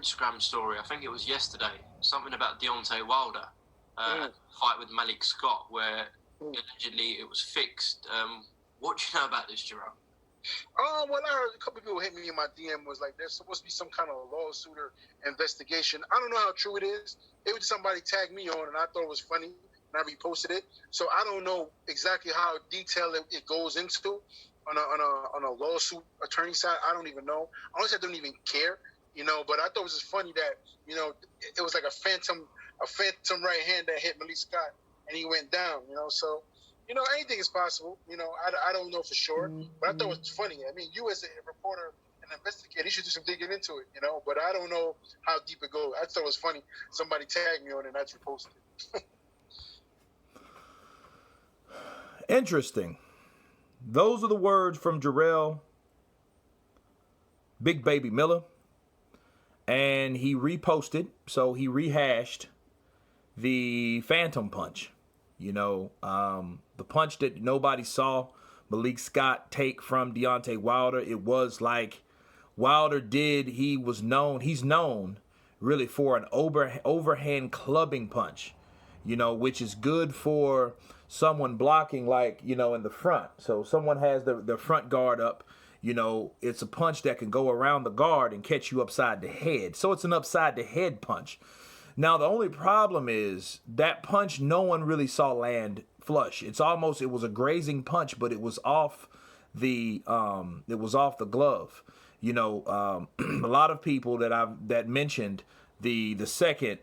Instagram story. I think it was yesterday. Something about Deontay Wilder fight with Malik Scott, where allegedly it was fixed. What do you know about this, Jarrell? Well, I heard a couple people hit me in my DM was like, there's supposed to be some kind of lawsuit or investigation. I don't know how true it is. It was just somebody tagged me on, and I thought it was funny, and I reposted it. So I don't know exactly how detailed it goes into on a lawsuit attorney side. I don't even know. Honestly, I don't even care, But I thought it was just funny that it was like a phantom right hand that hit Malik Scott, and he went down. So. Anything is possible. I don't know for sure, but I thought it was funny. I mean, you as a reporter and investigator, you should do some digging into it, but I don't know how deep it goes. I thought it was funny. Somebody tagged me on it and I just posted it. Interesting. Those are the words from Jarrell, Big Baby Miller, and he reposted, so he rehashed the Phantom Punch. The punch that nobody saw Malik Scott take from Deontay Wilder. It was like Wilder did. He's known really for an overhand clubbing punch, which is good for someone blocking in the front. So someone has the front guard up, it's a punch that can go around the guard and catch you upside the head. So it's an upside the head punch. Now, the only problem is that punch no one really saw land flush. It was a grazing punch, but it was off the glove. A lot of people that mentioned the second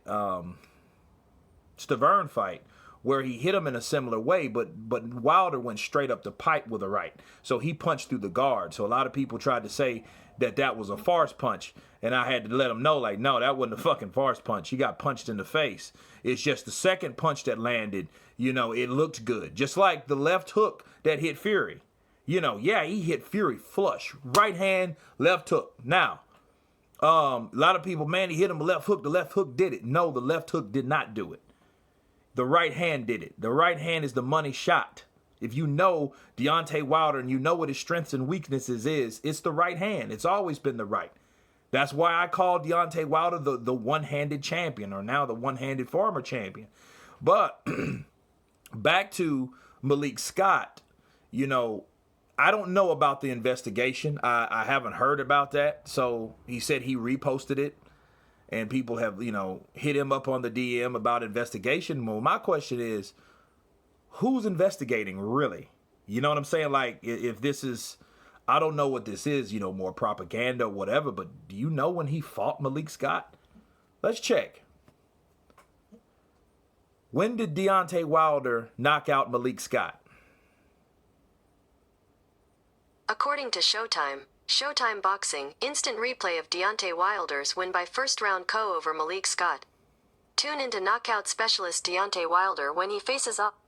Stavern fight where he hit him in a similar way, but Wilder went straight up the pipe with a right. So he punched through the guard. So a lot of people tried to say that was a farce punch. And I had to let him know, no, that wasn't a fucking farce punch. He got punched in the face. It's just the second punch that landed, it looked good. Just like the left hook that hit Fury. He hit Fury flush. Right hand, left hook. Now, a lot of people, man, he hit him a left hook. The left hook did it. No, the left hook did not do it. The right hand did it. The right hand is the money shot. If you know Deontay Wilder and you know what his strengths and weaknesses is, it's the right hand. It's always been the right. That's why I call Deontay Wilder the one-handed champion, or now the one-handed former champion. But back to Malik Scott, I don't know about the investigation. I haven't heard about that. So he said he reposted it, and people have, hit him up on the DM about investigation. Well, my question is, who's investigating really? You know what I'm saying? Like, if this is, I don't know what this is, more propaganda or whatever, but do you know when he fought Malik Scott? Let's check. When did Deontay Wilder knock out Malik Scott? According to Showtime Boxing, instant replay of Deontay Wilder's win by first round KO over Malik Scott. Tune into knockout specialist Deontay Wilder when he faces up.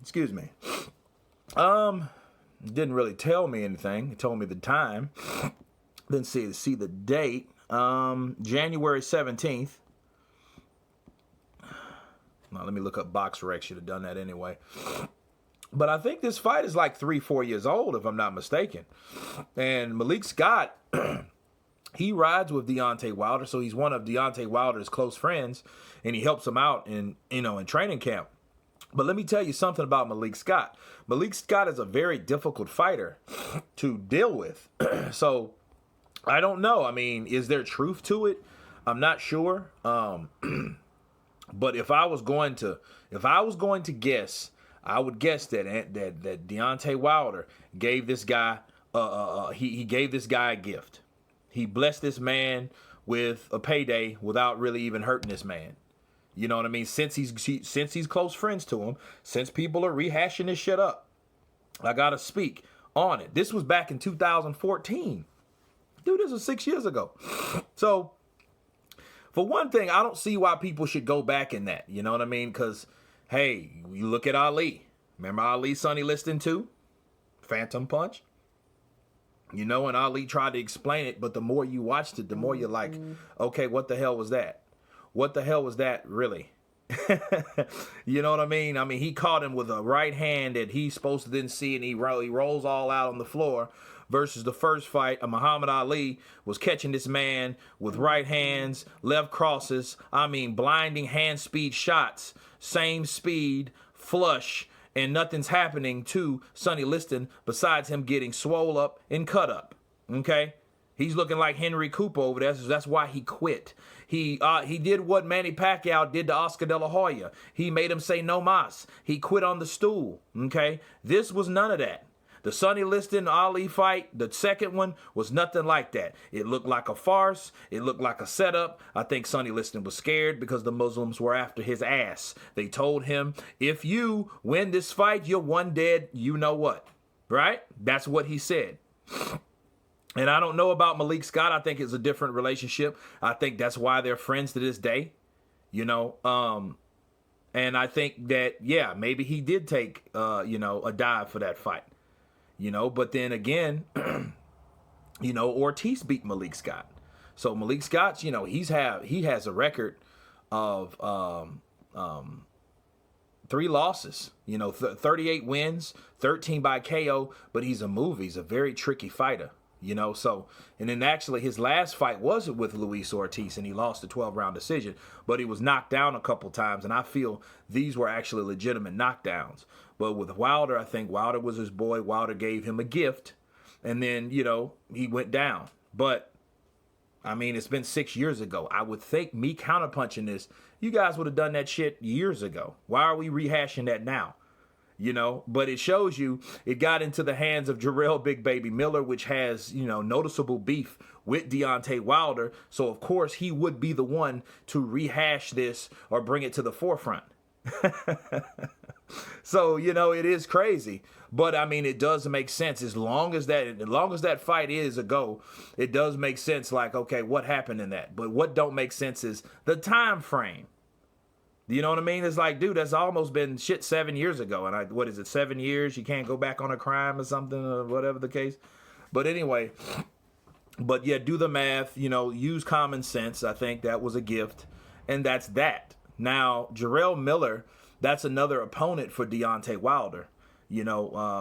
Excuse me. Didn't really tell me anything. It told me the time. Didn't see the date. January 17th. Now, let me look up BoxRec. Should have done that anyway. But I think this fight is like 3-4 years old, if I'm not mistaken. And Malik Scott, he rides with Deontay Wilder, so he's one of Deontay Wilder's close friends, and he helps him out in training camp. But let me tell you something about Malik Scott. Malik Scott is a very difficult fighter to deal with. So I don't know. I mean, is there truth to it? I'm not sure. But if I was going to guess, I would guess that Deontay Wilder gave this guy he gave this guy a gift. He blessed this man with a payday without really even hurting this man. You know what I mean? Since he's close friends to him, since people are rehashing this shit up, I gotta speak on it. This was back in 2014. Dude, this was 6 years ago. So, for one thing, I don't see why people should go back in that. You know what I mean? Because, hey, you look at Ali. Remember Ali Sonny Liston too? Phantom Punch. And Ali tried to explain it, but the more you watched it, the more you're like, okay, what the hell was that? What the hell was that, really? You know what I mean? He caught him with a right hand that he's supposed to didn't see, and he rolls all out on the floor. versus the first fight, Muhammad Ali was catching this man with right hands, left crosses, blinding hand speed shots, same speed, flush, and nothing's happening to Sonny Liston besides him getting swole up and cut up. Okay? He's looking like Henry Cooper over there, so that's why he quit. He did what Manny Pacquiao did to Oscar De La Hoya. He made him say no mas. He quit on the stool. Okay? This was none of that. The Sonny Liston Ali fight, the second one, was nothing like that. It looked like a farce. It looked like a setup. I think Sonny Liston was scared because the Muslims were after his ass. They told him, if you win this fight, you're one dead, you know what. Right? That's what he said. And I don't know about Malik Scott. I think it's a different relationship. I think that's why they're friends to this day. You know, and I think that, yeah, maybe he did take, a dive for that fight. You know, but then again, Ortiz beat Malik Scott. So Malik Scott's, he has a record of 3 losses, 38 wins, 13 by KO, but he's a very tricky fighter, so, and then actually his last fight was with Luis Ortiz and he lost a 12-round decision, but he was knocked down a couple times, and I feel these were actually legitimate knockdowns. But with Wilder, I think Wilder was his boy. Wilder gave him a gift, and then, he went down. But, it's been 6 years ago. I would think me counterpunching this, you guys would have done that shit years ago. Why are we rehashing that now? But it shows you it got into the hands of Jarrell Big Baby Miller, which has, noticeable beef with Deontay Wilder. So, of course, he would be the one to rehash this or bring it to the forefront. So, it is crazy, but it does make sense as long as that fight is a go. It does make sense. Like, okay, what happened in that? But what don't make sense is the time frame. You know what I mean? It's like, dude, that's almost been 7 years ago. And what is it? 7 years? You can't go back on a crime or something or whatever the case. But anyway, but yeah, do the math, use common sense. I think that was a gift, and that's that. Now, Jarrell Miller, that's another opponent for Deontay Wilder.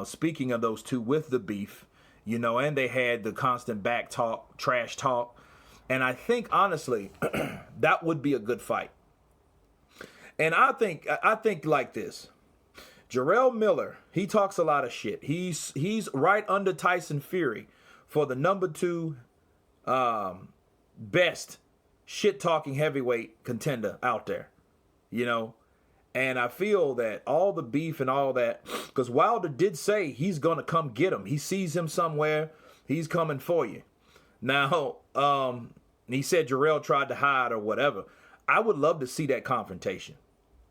Speaking of those two with the beef, and they had the constant back talk, trash talk. And I think, honestly, that would be a good fight. And I think like this. Jarrell Miller, he talks a lot of shit. He's right under Tyson Fury for the number 2 best shit-talking heavyweight contender out there. And I feel that all the beef and all that, because Wilder did say he's going to come get him. He sees him somewhere. He's coming for you. Now, he said Jarrell tried to hide or whatever. I would love to see that confrontation.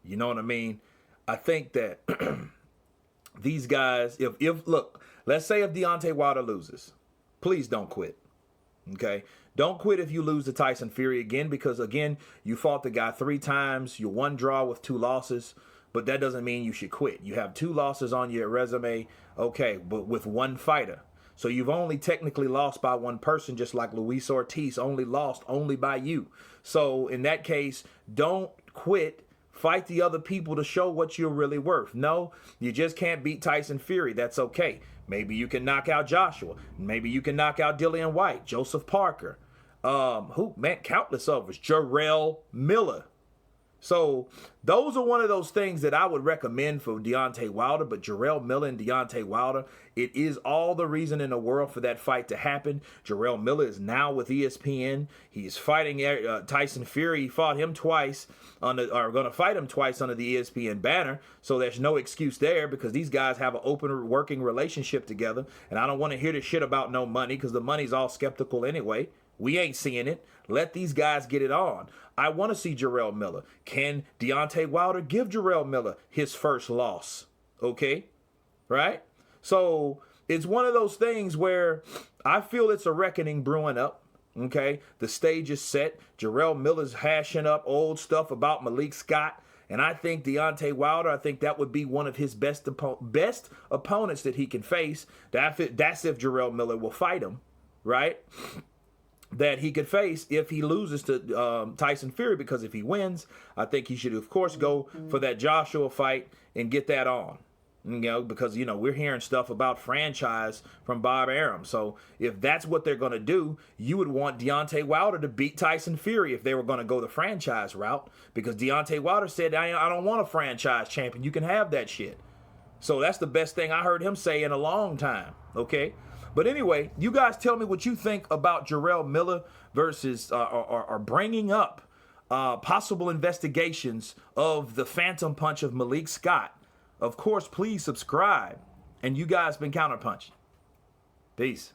You know what I mean? I think that these guys, look, let's say if Deontay Wilder loses, please don't quit. Okay? Don't quit if you lose to Tyson Fury again, because, again, you fought the guy 3 times. You're 1 draw with 2 losses, but that doesn't mean you should quit. You have 2 losses on your resume, okay, but with 1 fighter. So you've only technically lost by 1 person, just like Luis Ortiz only lost by you. So in that case, don't quit. Fight the other people to show what you're really worth. No, you just can't beat Tyson Fury. That's okay. Maybe you can knock out Joshua. Maybe you can knock out Dillian White, Joseph Parker. Countless others. Jarrell Miller. So those are one of those things that I would recommend for Deontay Wilder. But Jarrell Miller and Deontay Wilder, it is all the reason in the world for that fight to happen. Jarrell Miller is now with ESPN. He's fighting Tyson Fury. He fought him twice going to fight him twice under the ESPN banner. So there's no excuse there, because these guys have an open working relationship together. And I don't want to hear this shit about no money, because the money's all skeptical anyway. We ain't seeing it. Let these guys get it on. I want to see Jarrell Miller. Can Deontay Wilder give Jarrell Miller his first loss? Okay? Right? So it's one of those things where I feel it's a reckoning brewing up. Okay? The stage is set. Jarrell Miller's hashing up old stuff about Malik Scott. And I think Deontay Wilder, I think that would be one of his best opponents that he can face. That's if Jarrell Miller will fight him. Right? That he could face if he loses to Tyson Fury, because if he wins, I think he should, of course, go for that Joshua fight and get that on. because, we're hearing stuff about franchise from Bob Arum. So if that's what they're going to do, you would want Deontay Wilder to beat Tyson Fury if they were going to go the franchise route, because Deontay Wilder said, I don't want a franchise champion. You can have that shit. So that's the best thing I heard him say in a long time. Okay. But anyway, you guys tell me what you think about Jarrell Miller versus or bringing up possible investigations of the phantom punch of Malik Scott. Of course, please subscribe. And you guys been Counterpunch. Peace.